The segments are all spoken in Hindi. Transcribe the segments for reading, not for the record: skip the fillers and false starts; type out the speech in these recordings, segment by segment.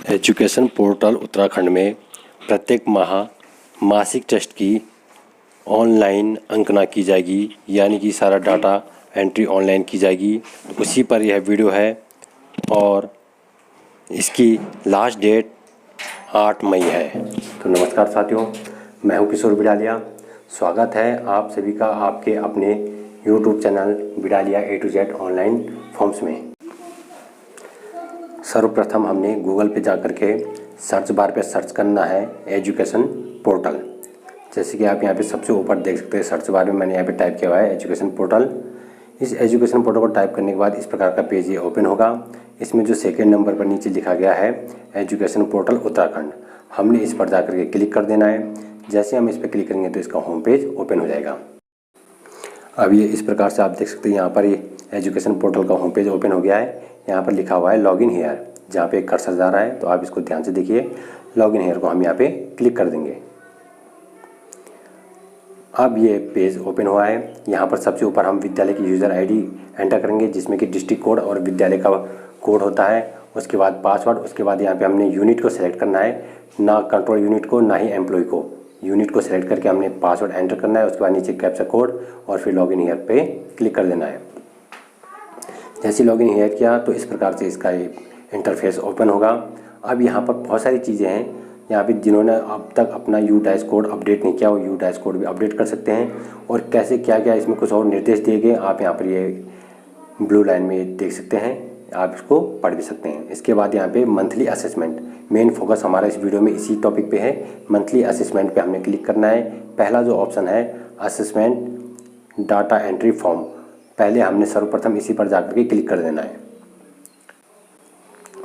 एजुकेशन पोर्टल उत्तराखंड में प्रत्येक माह मासिक टेस्ट की ऑनलाइन अंकना की जाएगी, यानी कि सारा डाटा एंट्री ऑनलाइन की जाएगी। उसी पर यह वीडियो है और इसकी लास्ट डेट 8 मई है। तो नमस्कार साथियों, मैं हूं किशोर बिडालिया। स्वागत है आप सभी का आपके अपने YouTube channel Bidaliya A to Z online forms में। सर्वप्रथम हमने गूगल पे जाकर के सर्च बार पे सर्च करना है एजुकेशन पोर्टल। जैसे कि आप यहाँ पे सबसे ऊपर देख सकते हैं, सर्च बार में मैंने यहाँ पे टाइप किया हुआ है एजुकेशन पोर्टल। इस एजुकेशन पोर्टल को टाइप करने के बाद इस प्रकार का पेज ये ओपन होगा। इसमें जो सेकेंड नंबर पर नीचे लिखा गया है एजुकेशन पोर्टल उत्तराखंड, हमने इस पर जाकर के क्लिक कर देना है। जैसे हम इस पर क्लिक करेंगे तो इसका होम पेज ओपन हो जाएगा। अब ये इस प्रकार से आप देख सकते हैं, यहाँ पर ये एजुकेशन पोर्टल का होम पेज ओपन हो गया है। यहाँ पर लिखा हुआ है लॉगिन हेयर, जहाँ पे एक कर्सर जा रहा है, तो आप इसको ध्यान से देखिए। लॉगिन हेयर को हम यहाँ पे क्लिक कर देंगे। अब ये पेज ओपन हुआ है। यहाँ पर सबसे ऊपर हम विद्यालय की यूज़र आईडी एंटर करेंगे, जिसमें कि डिस्ट्रिक्ट कोड और विद्यालय का कोड होता है। उसके बाद पासवर्ड, उसके बाद यहाँ पे हमने यूनिट को सिलेक्ट करना है, ना कंट्रोल यूनिट को ना ही एम्प्लॉय को। यूनिट को सिलेक्ट करके हमने पासवर्ड एंटर करना है। उसके बाद नीचे कैप्चा कोड और फिर लॉगिन हियर पे क्लिक कर देना है। जैसे लॉगिन हियर किया तो इस प्रकार से इसका इंटरफेस ओपन होगा। अब यहाँ पर बहुत सारी चीज़ें हैं। यहाँ पे जिन्होंने अब तक अपना यू डैश कोड अपडेट नहीं किया वो यू डैश कोड भी अपडेट कर सकते हैं। और कैसे क्या क्या इसमें कुछ और निर्देश दिए गए आप यहाँ पर ये ब्लू लाइन में देख सकते हैं, आप इसको पढ़ भी सकते हैं। इसके बाद यहाँ पे मंथली असेसमेंट, मेन फोकस हमारा इस वीडियो में इसी टॉपिक पे है। मंथली असेसमेंट पे हमने क्लिक करना है। पहला जो ऑप्शन है असेसमेंट डाटा एंट्री फॉर्म, पहले हमने सर्वप्रथम इसी पर जाकर के क्लिक कर देना है।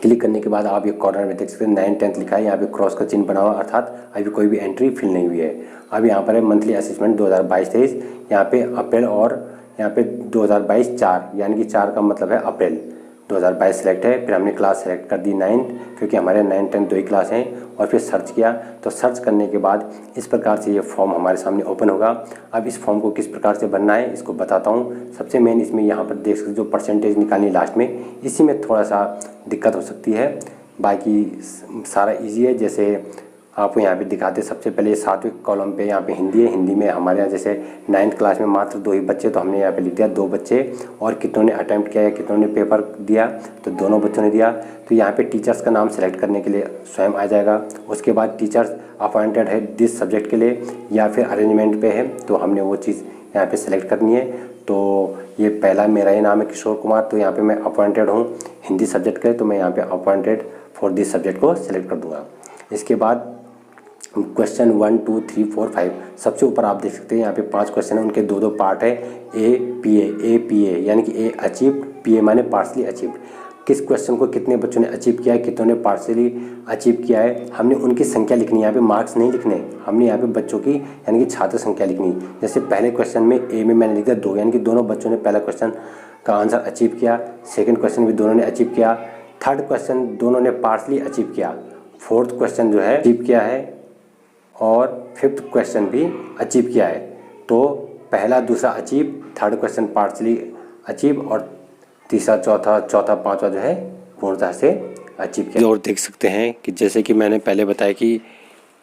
क्लिक करने के बाद आप ये कॉर्नर में देख सकते हैं 9-10 लिखा है, यहाँ पे क्रॉस का चिन्ह बना हुआ, अर्थात अभी कोई भी एंट्री फिल नहीं हुई है। अब यहाँ पर है मंथली असेसमेंट 2022-23, यहाँ पे अप्रैल और यहाँ पे 2022-4, यानी कि 4 का मतलब है अप्रैल 2022 सेलेक्ट है। फिर हमने क्लास सेलेक्ट कर दी 9, क्योंकि हमारे 9-10 दो ही क्लास हैं। और फिर सर्च किया, तो सर्च करने के बाद इस प्रकार से ये फॉर्म हमारे सामने ओपन होगा। अब इस फॉर्म को किस प्रकार से भरना है इसको बताता हूँ। सबसे मेन इसमें यहाँ पर देख सकते जो परसेंटेज निकालनी लास्ट में, इसी में थोड़ा सा दिक्कत हो सकती है, बाकी सारा ईजी है। जैसे आपको यहाँ पे दिखाते, सबसे पहले 7वें कॉलम पे यहाँ पे हिंदी है। हिंदी में हमारे यहाँ जैसे 9th क्लास में मात्र 2 ही बच्चे, तो हमने यहाँ पे लिख दिया 2 बच्चे। और कितनों ने अटैम्प्ट किया या कितनों ने पेपर दिया, तो दोनों बच्चों ने दिया। तो यहाँ पे टीचर्स का नाम सेलेक्ट करने के लिए स्वयं आ जाएगा। उसके बाद टीचर्स अपॉइंटेड है दिस सब्जेक्ट के लिए या फिर अरेंजमेंट पे है, तो हमने वो चीज़ यहाँ पे सेलेक्ट करनी है। तो ये पहला मेरा ही नाम है किशोर कुमार, तो यहाँ पे मैं अपॉइंटेड हूँ हिंदी सब्जेक्ट के, तो मैं यहाँ पे अपॉइंटेड फॉर दिस सब्जेक्ट को सिलेक्ट कर दूँगा। इसके बाद क्वेश्चन 1, 2, 3, 4, 5 सबसे ऊपर आप देख सकते हैं, यहाँ पे 5 क्वेश्चन है, उनके 2-2 पार्ट है। ए पी ए यानी कि ए अचीव्ड, पी ए माने पार्शली अचीव्ड। किस क्वेश्चन को कितने बच्चों ने अचीव किया है, कितनों ने पार्शली अचीव किया है, हमने उनकी संख्या लिखनी है। यहाँ पे मार्क्स नहीं लिखने, हमने यहाँ पे बच्चों की यानी कि छात्र संख्या लिखनी। जैसे पहले क्वेश्चन में ए में मैंने लिख दिया 2, यानी कि दोनों बच्चों ने पहला क्वेश्चन का आंसर अचीव किया। सेकेंड क्वेश्चन भी दोनों ने अचीव किया। थर्ड क्वेश्चन दोनों ने पार्शली अचीव किया। फोर्थ क्वेश्चन जो है अचीव किया है और 5th क्वेश्चन भी अचीव किया है। तो पहला दूसरा achieve, third question partially achieve और तीसरा चौथा पांचवा जो है पूर्णतः से अचीव किया। और देख सकते हैं कि जैसे कि मैंने पहले बताया कि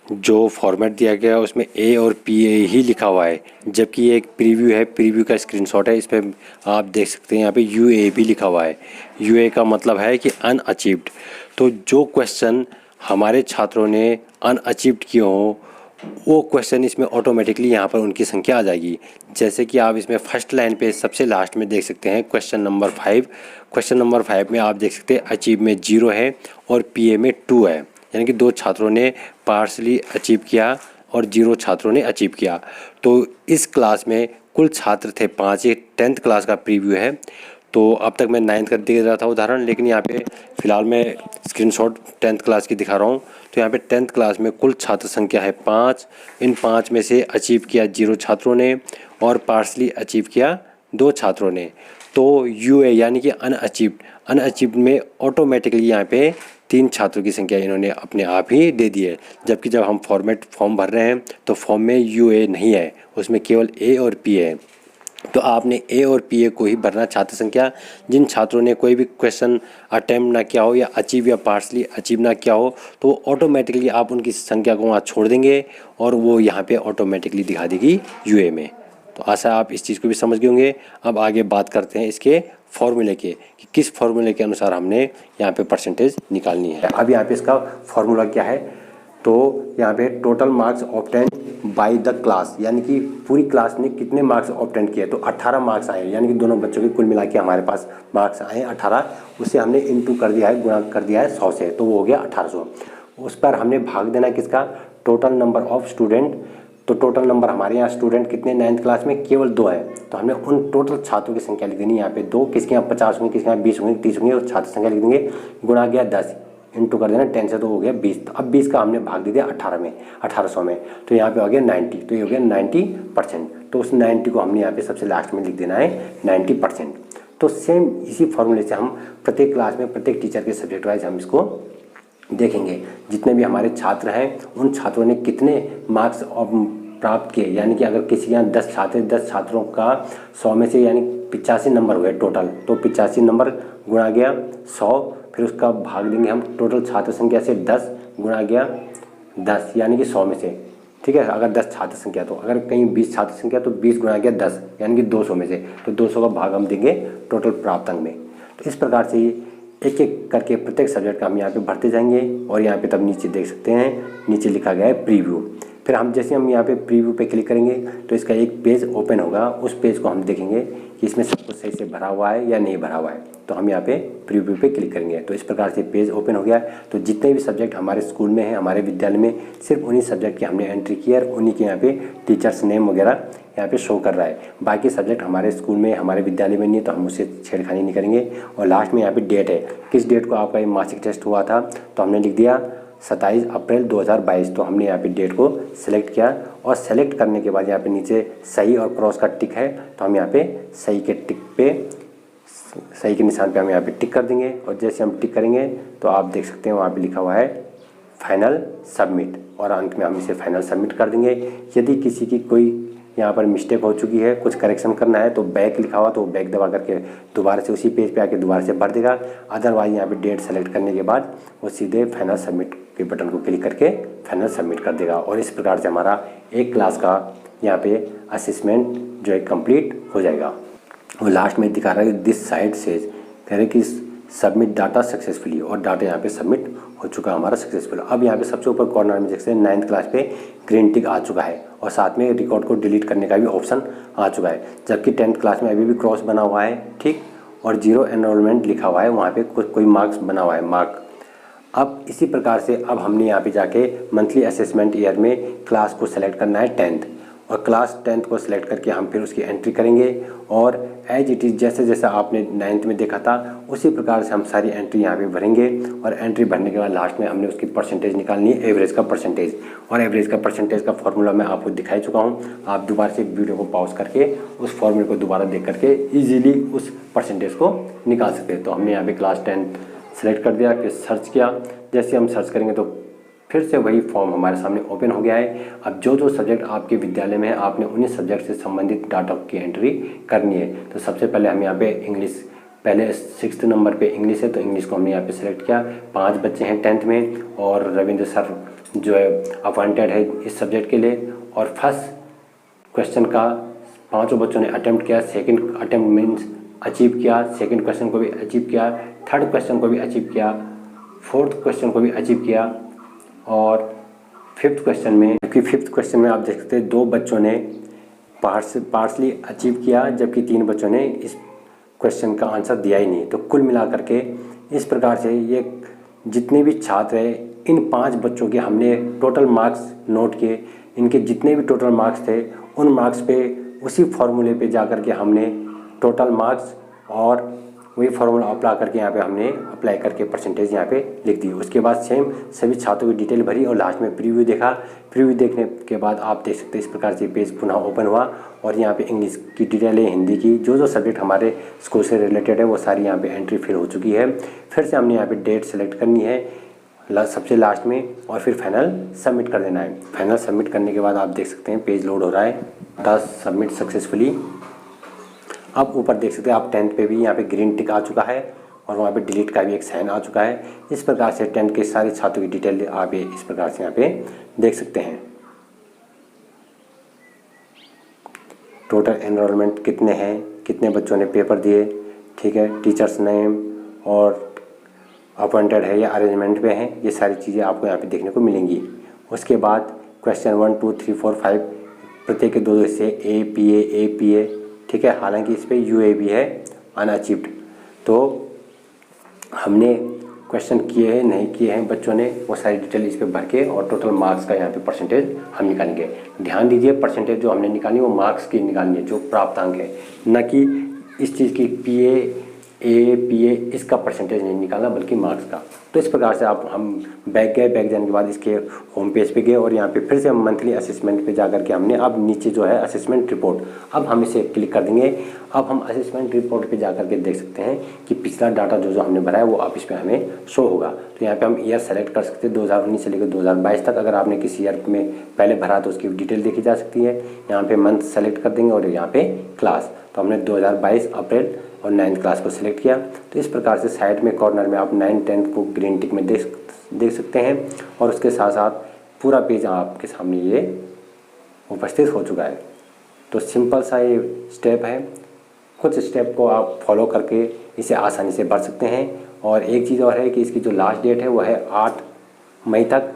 जो फॉर्मेट दिया गया है उसमें ए और पी ए ही लिखा हुआ है, जबकि ये एक प्रीव्यू है, प्रीव्यू का स्क्रीनशॉट है। इस पर आप देख सकते हैं यहाँ पे यू ए भी लिखा हुआ है। यू ए का मतलब है कि अनअचीव्ड। तो जो क्वेश्चन हमारे छात्रों ने अनअचीव्ड किए हों वो क्वेश्चन इसमें ऑटोमेटिकली यहाँ पर उनकी संख्या आ जाएगी। जैसे कि आप इसमें फर्स्ट लाइन पे सबसे लास्ट में देख सकते हैं क्वेश्चन नंबर 5। क्वेश्चन नंबर 5 में आप देख सकते हैं अचीव में 0 है और पीए में 2 है, यानी कि 2 छात्रों ने पार्शली अचीव किया और 0 छात्रों ने अचीव किया। तो इस क्लास में कुल छात्र थे 5, ये 10th क्लास का प्रीव्यू है। तो अब तक मैं 9th का दे रहा था उदाहरण, लेकिन यहाँ पे फ़िलहाल मैं स्क्रीनशॉट 10th क्लास की दिखा रहा हूँ। तो यहाँ पे 10th क्लास में कुल छात्र संख्या है 5। इन 5 में से अचीव किया 0 छात्रों ने और पार्शली अचीव किया 2 छात्रों ने। तो यू ए यानी कि अनअचीव्ड में ऑटोमेटिकली यहाँ पे 3 छात्रों की संख्या इन्होंने अपने आप ही दे दी है। जबकि जब हम फॉर्म भर रहे हैं तो फॉर्म में यू ए नहीं है, उसमें केवल ए और पी है। तो आपने ए और पी ए को ही भरना। छात्र संख्या, जिन छात्रों ने कोई भी क्वेश्चन अटेम्प्ट ना किया हो या अचीव या पार्शली अचीव ना किया हो तो वो ऑटोमेटिकली आप उनकी संख्या को वहाँ छोड़ देंगे और वो यहाँ पे ऑटोमेटिकली दिखा देगी यूए में। तो आशा आप इस चीज़ को भी समझ गए होंगे। अब आगे बात करते हैं इसके फॉर्मूले के कि किस फॉर्मूले के अनुसार हमने यहाँ पे परसेंटेज निकालनी है। अब यहाँ पे इसका फॉर्मूला क्या है, तो यहाँ पे total marks obtain by the class, यानी कि पूरी क्लास ने कितने मार्क्स ऑब्टेन किए, तो 18 मार्क्स आए, यानी कि दोनों बच्चों के कुल मिला के हमारे पास मार्क्स आए 18। उसे हमने इनटू कर दिया है, गुणा कर दिया है 100 से, तो वो हो गया 1800। उस पर हमने भाग देना है किसका, टोटल नंबर ऑफ स्टूडेंट। तो टोटल नंबर हमारे यहाँ स्टूडेंट कितने 9th क्लास में केवल 2 है, तो हमने उन टोटल छात्रों की संख्या लिख देनी है यहाँ पे 2। किसके यहाँ 50 होंगे, किसके यहाँ 20 होंगे, 30 होंगे, और छात्र संख्या लिख देंगे, गुणा गया 10, इंटू कर देना 10 से, तो हो गया 20। तो अब 20 का हमने भाग दे दिया 18 में, 1800 में, तो यहाँ पे हो गया 90, तो ये हो गया 90%। तो उस 90 को हमने यहाँ पे सबसे लास्ट में लिख देना है 90%। तो सेम इसी फॉर्मूले से हम प्रत्येक क्लास में प्रत्येक टीचर के सब्जेक्ट वाइज हम इसको देखेंगे। जितने भी हमारे छात्र हैं उन छात्रों ने कितने मार्क्स प्राप्त किए, यानी कि अगर किसी के यहाँ 10 छात्र, 10 छात्रों का 100 में से यानी 85 नंबर हुए टोटल, तो 85 नंबर गुणा गया 100, फिर उसका भाग देंगे हम टोटल छात्र संख्या से 10 गुणा गया 10, यानी कि 100 में से, ठीक है। अगर 10 छात्र संख्या, तो अगर कहीं 20 छात्र संख्या तो 20 गुणा गया 10, यानी कि 200 में से, तो 200 का भाग हम देंगे टोटल प्राप्त अंक में। तो इस प्रकार से एक एक करके प्रत्येक सब्जेक्ट का हम यहाँ पे भरते जाएंगे। और यहाँ पे तब नीचे देख सकते हैं, नीचे लिखा गया है प्रीव्यू। फिर हम जैसे हम यहाँ पे प्रीव्यू पे क्लिक करेंगे तो इसका एक पेज ओपन होगा, उस पेज को हम देखेंगे कि इसमें सब कुछ सही से भरा हुआ है या नहीं भरा हुआ है। तो हम यहाँ पे प्रीव्यू पे क्लिक करेंगे, तो इस प्रकार से पेज ओपन हो गया। तो जितने भी सब्जेक्ट हमारे स्कूल में हैं, हमारे विद्यालय में, सिर्फ उन्हीं सब्जेक्ट की हमने एंट्री की है और उन्हीं के यहाँ पे टीचर्स नेम वगैरह यहाँ पे शो कर रहा है। बाकी सब्जेक्ट हमारे स्कूल में, हमारे विद्यालय में नहीं है, तो हम उससे छेड़खानी नहीं करेंगे। और लास्ट में यहाँ पे डेट है, किस डेट को आपका ये मासिक टेस्ट हुआ था, तो हमने लिख दिया 27 अप्रैल 2022। तो हमने यहाँ पे डेट को सिलेक्ट किया और सेलेक्ट करने के बाद यहाँ पे नीचे सही और क्रॉस का टिक है, तो हम यहाँ पे सही के टिक पे, सही के निशान पे हम यहाँ पे टिक कर देंगे। और जैसे हम टिक करेंगे तो आप देख सकते हैं वहाँ पे लिखा हुआ है फाइनल सबमिट, और अंत में हम इसे फाइनल सबमिट कर देंगे। यदि किसी की कोई यहाँ पर मिस्टेक हो चुकी है, कुछ करेक्शन करना है, तो बैक लिखा हुआ तो बैक दबा करके दोबारा से उसी पेज पे आके दोबारा से भर देगा। अदरवाइज यहाँ पे डेट सेलेक्ट करने के बाद वो सीधे फाइनल सबमिट के बटन को क्लिक करके फाइनल सबमिट कर देगा। और इस प्रकार से हमारा एक क्लास का यहाँ पे असेसमेंट जो है कंप्लीट हो जाएगा। और लास्ट में दिखा रहा है दिस साइट सेज, कह रहे कि सबमिट डाटा सक्सेसफुली, और डाटा यहाँ पे सबमिट हो चुका हमारा सक्सेसफुल। अब यहाँ पे सबसे ऊपर कॉर्नर में देख सकते हैं 9th क्लास पे ग्रीन टिक आ चुका है और साथ में रिकॉर्ड को डिलीट करने का भी ऑप्शन आ चुका है। जबकि 10th क्लास में अभी भी क्रॉस बना हुआ है, ठीक, और 0 एनरोलमेंट लिखा हुआ है, वहाँ पे कोई मार्क्स बना हुआ है, मार्क। अब इसी प्रकार से अब हमने यहाँ पे जाके मंथली असेसमेंट ईयर में क्लास को सेलेक्ट करना है 10th, और क्लास 10th को सिलेक्ट करके हम फिर उसकी एंट्री करेंगे। और एज इट इज़ जैसे जैसा आपने 9th में देखा था उसी प्रकार से हम सारी एंट्री यहाँ पे भरेंगे। और एंट्री भरने के बाद लास्ट में हमने उसकी परसेंटेज निकालनी है, एवरेज का परसेंटेज। और एवरेज का परसेंटेज का फॉर्मूला मैं आपको दिखाई चुका हूँ, आप दोबारा से वीडियो को पॉज करके उस फॉर्मूले को दोबारा देख करके ईजिली उस परसेंटेज को निकाल सकते हैं। तो हमने यहाँ पर क्लास 10 सेलेक्ट कर दिया, फिर सर्च किया। जैसे हम सर्च करेंगे तो फिर से वही फॉर्म हमारे सामने ओपन हो गया है। अब जो जो सब्जेक्ट आपके विद्यालय में है आपने उन्हीं सब्जेक्ट से संबंधित डाटा की एंट्री करनी है। तो सबसे पहले हम यहाँ पे इंग्लिश, पहले 6th नंबर पे इंग्लिश है, तो इंग्लिश को हमने यहाँ पे सिलेक्ट किया। 5 बच्चे हैं 10th में और रविंद्र सर जो है अपॉइंटेड है इस सब्जेक्ट के लिए। और फर्स्ट क्वेश्चन का 5 बच्चों ने अटैम्प्ट किया, सेकेंड अटैम्प्ट मीन्स अचीव किया, सेकेंड क्वेश्चन को भी अचीव किया, थर्ड क्वेश्चन को भी अचीव किया, फोर्थ क्वेश्चन को भी अचीव किया। और 5th क्वेश्चन में, क्योंकि 5th क्वेश्चन में आप देख सकते हैं 2 बच्चों ने पार्शली अचीव किया, जबकि 3 बच्चों ने इस क्वेश्चन का आंसर दिया ही नहीं। तो कुल मिला करके इस प्रकार से ये जितने भी छात्र हैं इन 5 बच्चों के हमने टोटल मार्क्स नोट किए। इनके जितने भी टोटल मार्क्स थे उन मार्क्स पे उसी फॉर्मूले पे जा कर के हमने टोटल मार्क्स और वही फॉर्मूला अप्लाई करके यहाँ पे हमने अप्लाई करके परसेंटेज यहाँ पे लिख दी। उसके बाद सेम सभी छात्रों की डिटेल भरी और लास्ट में प्रीव्यू देखा। प्रीव्यू देखने के बाद आप देख सकते हैं इस प्रकार से पेज पुनः ओपन हुआ और यहाँ पे इंग्लिश की डिटेल है, हिंदी की, जो जो सब्जेक्ट हमारे स्कूल से रिलेटेड है वो सारी यहाँ पे एंट्री फिल हो चुकी है। फिर से हमने यहाँ पे डेट सेलेक्ट करनी है सबसे लास्ट में और फिर फाइनल सबमिट कर देना है। फाइनल सबमिट करने के बाद आप देख सकते हैं पेज लोड हो रहा है, टास्क सबमिट सक्सेसफुली अब ऊपर देख सकते हैं आप 10th पे भी यहाँ पे ग्रीन टिक आ चुका है और वहाँ पे डिलीट का भी एक साइन आ चुका है। इस प्रकार से 10th के सारे छात्रों की डिटेल आप इस प्रकार से यहाँ पे देख सकते हैं। टोटल एनरोलमेंट कितने हैं, कितने बच्चों ने पेपर दिए, ठीक है, टीचर्स नेम और अपॉइंटेड है या अरेंजमेंट पे हैं, ये सारी चीज़ें आपको यहाँ पे देखने को मिलेंगी। उसके बाद क्वेश्चन 1 2 3 4 5 प्रत्येक के दो हिस्से ए पी ए, ठीक है। हालांकि इस पर UA भी है, अनअचीव्ड। तो हमने क्वेश्चन किए हैं नहीं किए हैं बच्चों ने, वो सारी डिटेल इस पर भर के और टोटल मार्क्स का यहाँ पे परसेंटेज हम निकालेंगे। ध्यान दीजिए, परसेंटेज जो हमने निकाली वो मार्क्स की निकालनी है, जो प्राप्तांक है, न कि इस चीज़ की PA इसका परसेंटेज नहीं निकालना बल्कि मार्क्स का। तो इस प्रकार से आप हम बैक जाने के बाद इसके होम पेज पे गए और यहाँ पे फिर से हम मंथली असेसमेंट पे जा कर के हमने अब नीचे जो है असेसमेंट रिपोर्ट, अब हम इसे क्लिक कर देंगे। अब हम असेसमेंट रिपोर्ट पे जा कर के देख सकते हैं कि पिछला डाटा जो हमने भरा है वो अब इस पर हमें शो होगा। तो यहाँ पे हम ईयर सेलेक्ट कर सकते हैं 2019 से लेकर 2022 तक। अगर आपने किसी ईयर में पहले भरा तो उसकी डिटेल देखी जा सकती है। यहाँ पे मंथ सेलेक्ट कर देंगे और यहाँ पे क्लास, तो हमने 2022 अप्रैल और 9th क्लास को सिलेक्ट किया। तो इस प्रकार से साइड में कॉर्नर में आप 9 10th को ग्रीन टिक में देख सकते हैं और उसके साथ साथ पूरा पेज आपके सामने ये उपस्थित हो चुका है। तो सिंपल सा ये स्टेप है, कुछ स्टेप को आप फॉलो करके इसे आसानी से भर सकते हैं। और एक चीज़ और है कि इसकी जो लास्ट डेट है वो है 8 मई तक।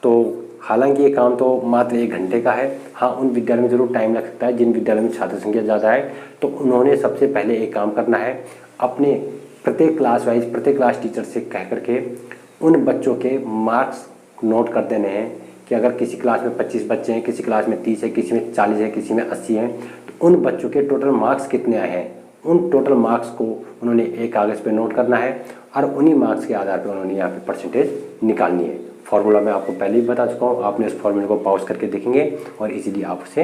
तो हालांकि ये काम तो मात्र 1 घंटे का है। हाँ, उन विद्यालयों में ज़रूर टाइम लग सकता है जिन विद्यालयों में छात्र संख्या ज़्यादा है, तो उन्होंने सबसे पहले एक काम करना है, अपने प्रत्येक क्लास वाइज प्रत्येक क्लास टीचर से कह करके उन बच्चों के मार्क्स नोट कर देने हैं कि अगर किसी क्लास में 25 बच्चे हैं, किसी क्लास में 30 है, किसी में 40 है, किसी में 80 हैं, तो उन बच्चों के टोटल मार्क्स कितने आए हैं, उन टोटल मार्क्स को उन्होंने एक कागज़ पे नोट करना है और उन्हीं मार्क्स के आधार पर उन्होंने यहाँ पे परसेंटेज निकालनी है। फार्मूला मैं आपको पहले ही बता चुका हूँ, आपने उस फार्मूले को पॉज करके देखेंगे और इजीली आप उसे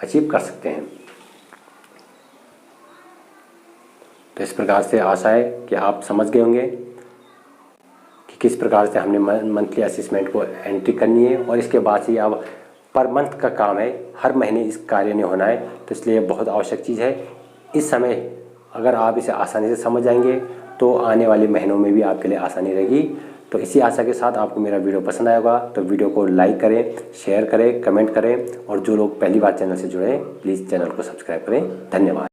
अचीव कर सकते हैं। तो इस प्रकार से आशा है कि आप समझ गए होंगे कि किस प्रकार से हमने मंथली असेसमेंट को एंट्री करनी है। और इसके बाद से अब पर मंथ का काम है, हर महीने इस कार्य ने होना है, तो इसलिए बहुत आवश्यक चीज़ है। इस समय अगर आप इसे आसानी से समझ जाएंगे तो आने वाले महीनों में भी आपके लिए आसानी रहेगी। तो इसी आशा के साथ आपको मेरा वीडियो पसंद आएगा तो वीडियो को लाइक करें, शेयर करें, कमेंट करें और जो लोग पहली बार चैनल से जुड़े हैं प्लीज़ चैनल को सब्सक्राइब करें। धन्यवाद।